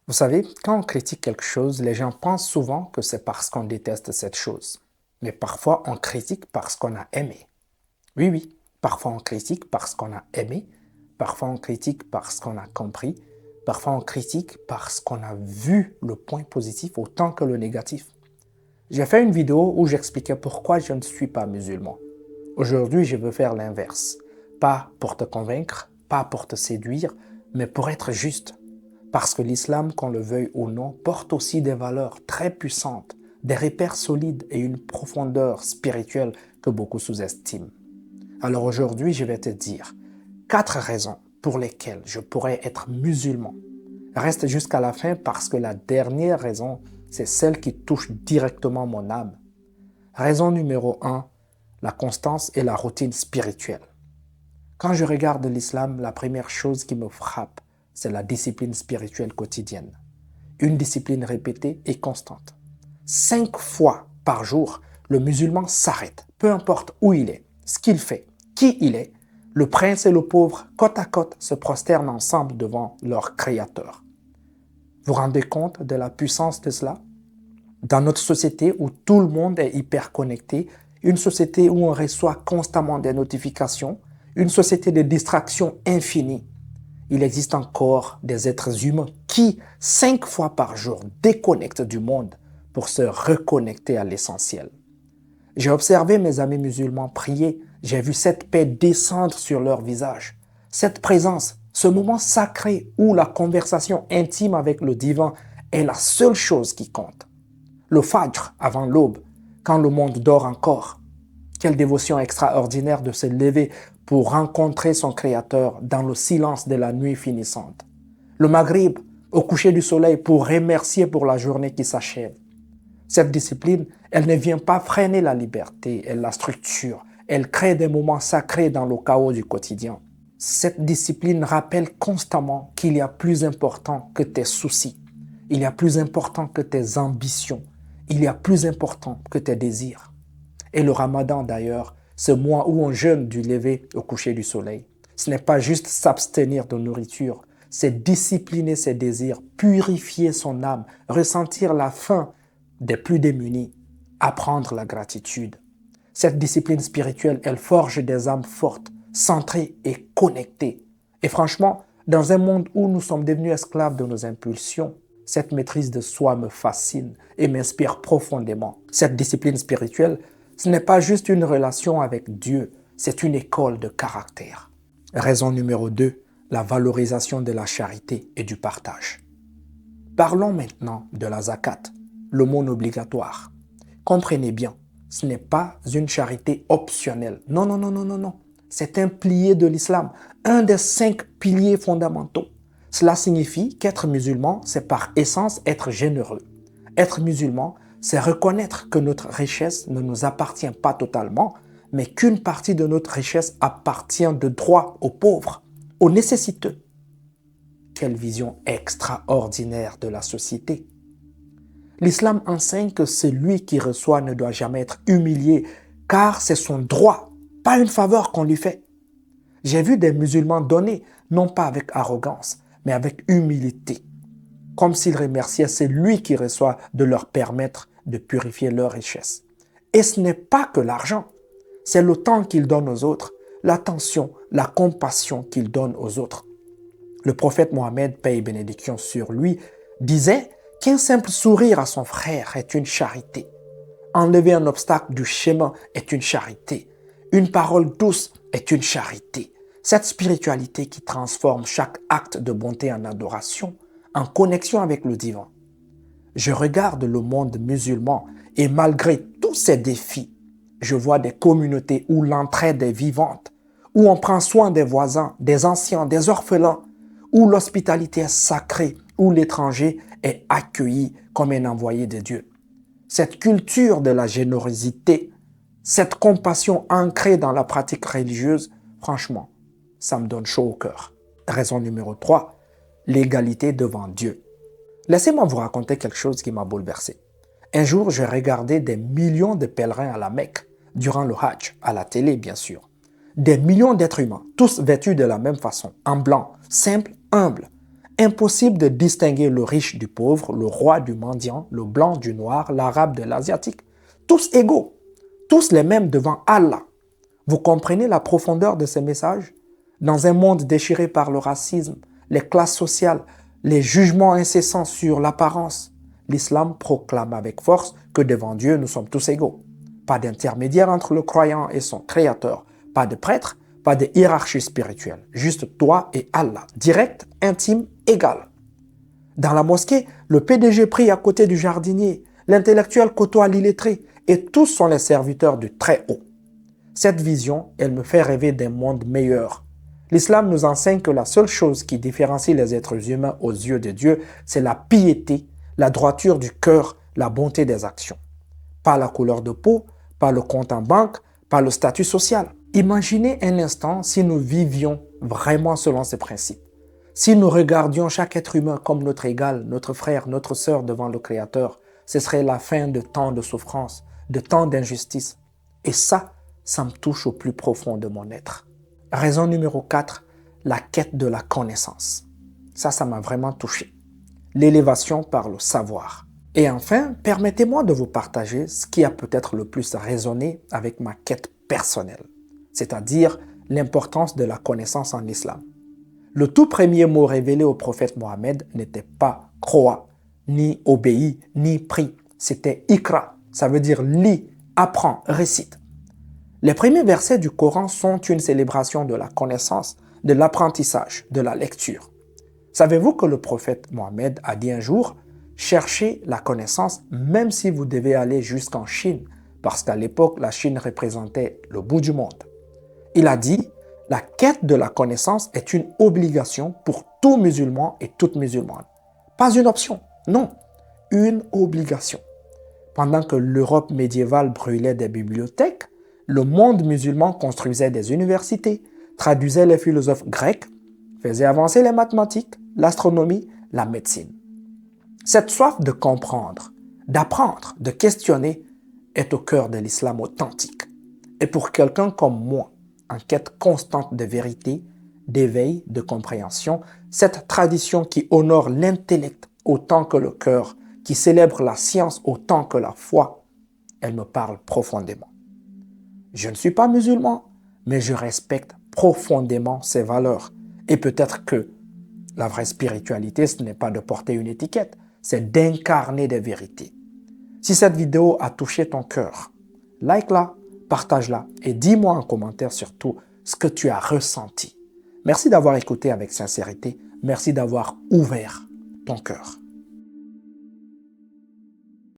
Vous savez, quand on critique quelque chose, les gens pensent souvent que c'est parce qu'on déteste cette chose. Mais parfois, on critique parce qu'on a aimé. Oui, oui, parfois on critique parce qu'on a aimé, parfois on critique parce qu'on a compris, parfois on critique parce qu'on a vu le point positif autant que le négatif. J'ai fait une vidéo où j'expliquais pourquoi je ne suis pas musulman. Aujourd'hui, je veux faire l'inverse. Pas pour te convaincre, pas pour te séduire, mais pour être juste. Parce que l'islam, qu'on le veuille ou non, porte aussi des valeurs très puissantes, des repères solides et une profondeur spirituelle que beaucoup sous-estiment. Alors aujourd'hui, je vais te dire 4 raisons pour lesquelles je pourrais être musulman. Reste jusqu'à la fin parce que la dernière raison, c'est celle qui touche directement mon âme. Raison numéro 1, la constance et la routine spirituelle. Quand je regarde l'islam, la première chose qui me frappe, c'est la discipline spirituelle quotidienne. Une discipline répétée et constante. 5 fois par jour, le musulman s'arrête, peu importe où il est, ce qu'il fait, qui il est. Le prince et le pauvre, côte à côte, se prosternent ensemble devant leur Créateur. Vous vous rendez compte de la puissance de cela? Dans notre société où tout le monde est hyper connecté, une société où on reçoit constamment des notifications, une société de distractions infinies, il existe encore des êtres humains qui, 5 fois par jour, déconnectent du monde pour se reconnecter à l'essentiel. J'ai observé mes amis musulmans prier, j'ai vu cette paix descendre sur leur visage. Cette présence, ce moment sacré où la conversation intime avec le divin est la seule chose qui compte. Le Fajr avant l'aube, quand le monde dort encore. Quelle dévotion extraordinaire de se lever pour rencontrer son Créateur dans le silence de la nuit finissante. Le Maghrib, au coucher du soleil, pour remercier pour la journée qui s'achève. Cette discipline, elle ne vient pas freiner la liberté, elle la structure. Elle crée des moments sacrés dans le chaos du quotidien. Cette discipline rappelle constamment qu'il y a plus important que tes soucis. Il y a plus important que tes ambitions. Il y a plus important que tes désirs. Et le Ramadan d'ailleurs, ce mois où on jeûne du lever au coucher du soleil. Ce n'est pas juste s'abstenir de nourriture, c'est discipliner ses désirs, purifier son âme, ressentir la faim des plus démunis, apprendre la gratitude. Cette discipline spirituelle, elle forge des âmes fortes, centrées et connectées. Et franchement, dans un monde où nous sommes devenus esclaves de nos impulsions, cette maîtrise de soi me fascine et m'inspire profondément. Cette discipline spirituelle, ce n'est pas juste une relation avec Dieu, c'est une école de caractère. Raison numéro 2, la valorisation de la charité et du partage. Parlons maintenant de la zakat, l'aumône obligatoire. Comprenez bien, ce n'est pas une charité optionnelle. Non, non, non, non, non, non. C'est un pilier de l'islam, un des 5 piliers fondamentaux. Cela signifie qu'être musulman, c'est par essence être généreux. Être musulman, c'est reconnaître que notre richesse ne nous appartient pas totalement, mais qu'une partie de notre richesse appartient de droit aux pauvres, aux nécessiteux. Quelle vision extraordinaire de la société! L'islam enseigne que celui qui reçoit ne doit jamais être humilié, car c'est son droit, pas une faveur qu'on lui fait. J'ai vu des musulmans donner, non pas avec arrogance, mais avec humilité, comme s'ils remerciaient celui qui reçoit de leur permettre de purifier leur richesse. Et ce n'est pas que l'argent, c'est le temps qu'ils donnent aux autres, l'attention, la compassion qu'ils donnent aux autres. Le prophète Mohammed, paix et bénédiction sur lui, disait qu'un simple sourire à son frère est une charité. Enlever un obstacle du chemin est une charité. Une parole douce est une charité. Cette spiritualité qui transforme chaque acte de bonté en adoration, en connexion avec le divin. Je regarde le monde musulman et malgré tous ces défis, je vois des communautés où l'entraide est vivante, où on prend soin des voisins, des anciens, des orphelins, où l'hospitalité est sacrée, où l'étranger est accueilli comme un envoyé de Dieu. Cette culture de la générosité, cette compassion ancrée dans la pratique religieuse, franchement, ça me donne chaud au cœur. Raison numéro 3, l'égalité devant Dieu. Laissez-moi vous raconter quelque chose qui m'a bouleversé. Un jour, j'ai regardé des millions de pèlerins à la Mecque, durant le Hajj, à la télé bien sûr. Des millions d'êtres humains, tous vêtus de la même façon, en blanc, simple, humble. Impossible de distinguer le riche du pauvre, le roi du mendiant, le blanc du noir, l'arabe de l'asiatique. Tous égaux, tous les mêmes devant Allah. Vous comprenez la profondeur de ces messages? Dans un monde déchiré par le racisme, les classes sociales, les jugements incessants sur l'apparence, l'islam proclame avec force que devant Dieu, nous sommes tous égaux. Pas d'intermédiaire entre le croyant et son créateur, pas de prêtre, pas de hiérarchie spirituelle, juste toi et Allah, direct, intime, égal. Dans la mosquée, le PDG prie à côté du jardinier, l'intellectuel côtoie l'illettré, et tous sont les serviteurs du Très-Haut. Cette vision, elle me fait rêver d'un monde meilleur. L'islam nous enseigne que la seule chose qui différencie les êtres humains aux yeux de Dieu, c'est la piété, la droiture du cœur, la bonté des actions. Pas la couleur de peau, pas le compte en banque, pas le statut social. Imaginez un instant si nous vivions vraiment selon ces principes. Si nous regardions chaque être humain comme notre égal, notre frère, notre sœur devant le Créateur, ce serait la fin de tant de souffrances, de tant d'injustices. Et ça me touche au plus profond de mon être. Raison numéro 4, la quête de la connaissance. Ça m'a vraiment touché. L'élévation par le savoir. Et enfin, permettez-moi de vous partager ce qui a peut-être le plus résonné avec ma quête personnelle, c'est-à-dire l'importance de la connaissance en islam. Le tout premier mot révélé au prophète Mohammed n'était pas « crois », ni « obéis », ni « prie ». C'était « ikra », ça veut dire « lis »,« apprends »,« récite ». Les premiers versets du Coran sont une célébration de la connaissance, de l'apprentissage, de la lecture. Savez-vous que le prophète Mohammed a dit un jour « Cherchez la connaissance même si vous devez aller jusqu'en Chine » parce qu'à l'époque, la Chine représentait le bout du monde. Il a dit « La quête de la connaissance est une obligation pour tout musulman et toute musulmane. » Pas une option, non, une obligation. Pendant que l'Europe médiévale brûlait des bibliothèques, le monde musulman construisait des universités, traduisait les philosophes grecs, faisait avancer les mathématiques, l'astronomie, la médecine. Cette soif de comprendre, d'apprendre, de questionner est au cœur de l'islam authentique. Et pour quelqu'un comme moi, en quête constante de vérité, d'éveil, de compréhension, cette tradition qui honore l'intellect autant que le cœur, qui célèbre la science autant que la foi, elle me parle profondément. Je ne suis pas musulman, mais je respecte profondément ces valeurs. Et peut-être que la vraie spiritualité, ce n'est pas de porter une étiquette, c'est d'incarner des vérités. Si cette vidéo a touché ton cœur, like-la, partage-la et dis-moi en commentaire surtout ce que tu as ressenti. Merci d'avoir écouté avec sincérité. Merci d'avoir ouvert ton cœur.